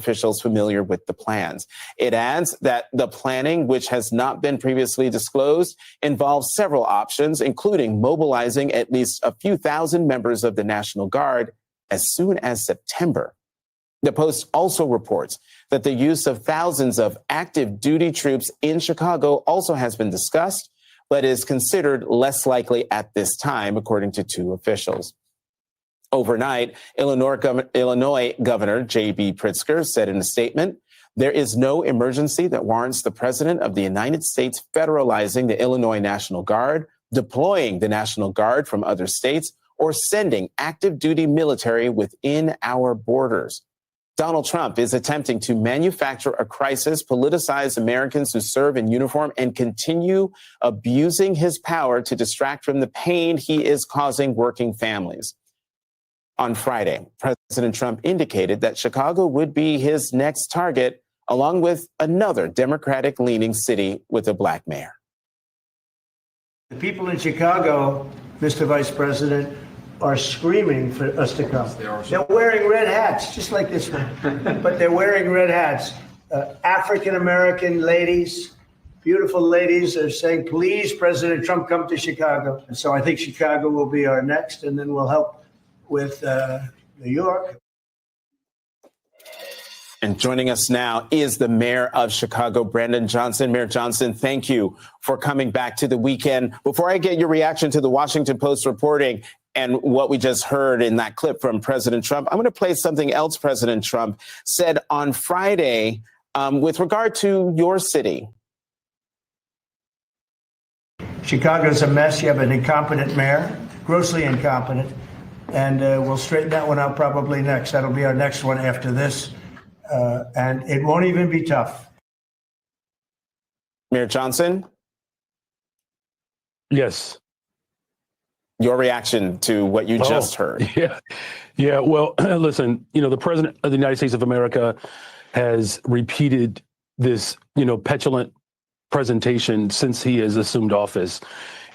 officials familiar with the plans. It adds that the planning, which has not been previously disclosed, involves several options, including mobilizing at least a few thousand members of the National Guard as soon as September. The Post also reports that the use of thousands of active duty troops in Chicago also has been discussed, but is considered less likely at this time, according to two officials. Overnight, Illinois Governor J.B. Pritzker said in a statement, "There is no emergency that warrants the President of the United States federalizing the Illinois National Guard, deploying the National Guard from other states, or sending active duty military within our borders." Donald Trump is attempting to manufacture a crisis, politicize Americans who serve in uniform, and continue abusing his power to distract from the pain he is causing working families. On Friday, President Trump indicated that Chicago would be his next target, along with another Democratic-leaning city with a black mayor. The people in Chicago, Mr. Vice President, are screaming for us to come. They're wearing red hats, just like this one, but they're wearing red hats. African-American ladies, beautiful ladies, are saying, "Please, President Trump, come to Chicago." And so I think Chicago will be our next, and then we'll help with New York. And joining us now is the mayor of Chicago, Brandon Johnson. Mayor Johnson, thank you for coming back to the weekend. Before I get your reaction to the Washington Post reporting and what we just heard in that clip from President Trump, I'm going to play something else President Trump said on Friday with regard to your city. Chicago's a mess. You have an incompetent mayor, grossly incompetent, and we'll straighten that one out probably next. That'll be our next one after this, and it won't even be tough. Mayor Johnson? Yes. Your reaction to what you just heard. Yeah. Well, listen, the President of the United States of America has repeated this, petulant presentation since he has assumed office.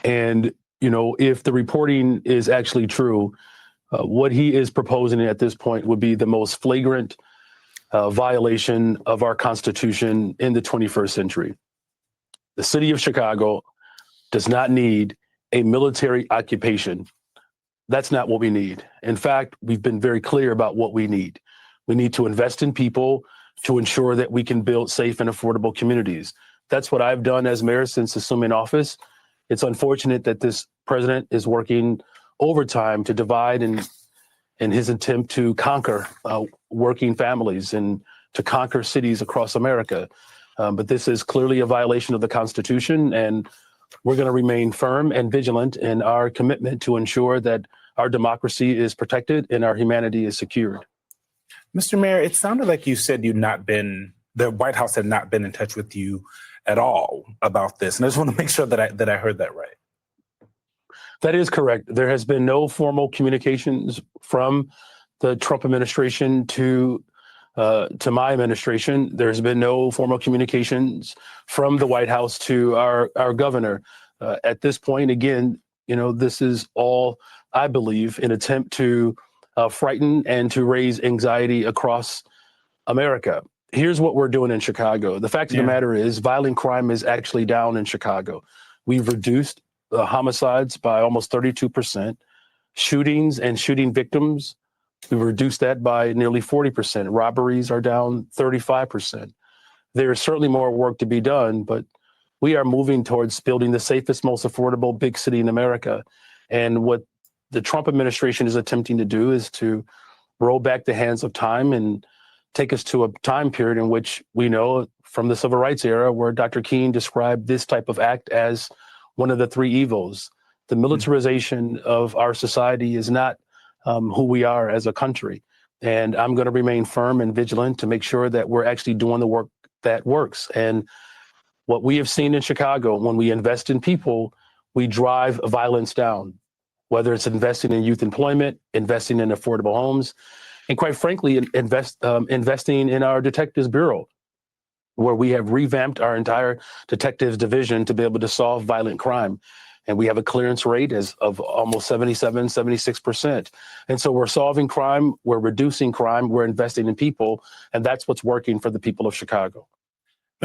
And, if the reporting is actually true, what he is proposing at this point would be the most flagrant violation of our Constitution in the 21st century. The city of Chicago does not need a military occupation. That's not what we need. In fact, we've been very clear about what we need. We need to invest in people to ensure that we can build safe and affordable communities. That's what I've done as mayor since assuming office. It's unfortunate that this president is working overtime to divide in his attempt to conquer working families and to conquer cities across America. But this is clearly a violation of the Constitution, and we're going to remain firm and vigilant in our commitment to ensure that our democracy is protected and our humanity is secured. Mr. Mayor, it sounded like you said the White House had not been in touch with you at all about this. And I just want to make sure that I heard that right. That is correct. There has been no formal communications from the Trump administration to my administration. There's been no formal communications from the White House to our governor. At this point, again, this is all, I believe, an attempt to frighten and to raise anxiety across America. Here's what we're doing in Chicago. The fact of the matter is violent crime is actually down in Chicago. We've reduced homicides by almost 32%. Shootings and shooting victims, we've reduced that by nearly 40%. Robberies are down 35%. There is certainly more work to be done, but we are moving towards building the safest, most affordable big city in America. And what the Trump administration is attempting to do is to roll back the hands of time and take us to a time period in which we know from the civil rights era where Dr. King described this type of act as one of the three evils. The militarization of our society is not who we are as a country. And I'm going to remain firm and vigilant to make sure that we're actually doing the work that works. And what we have seen in Chicago, when we invest in people, we drive violence down, whether it's investing in youth employment, investing in affordable homes, and quite frankly, investing in our Detectives Bureau, where we have revamped our entire detectives division to be able to solve violent crime. and we have a clearance rate of almost 77, 76%. And so we're solving crime, we're reducing crime, we're investing in people, and that's what's working for the people of Chicago.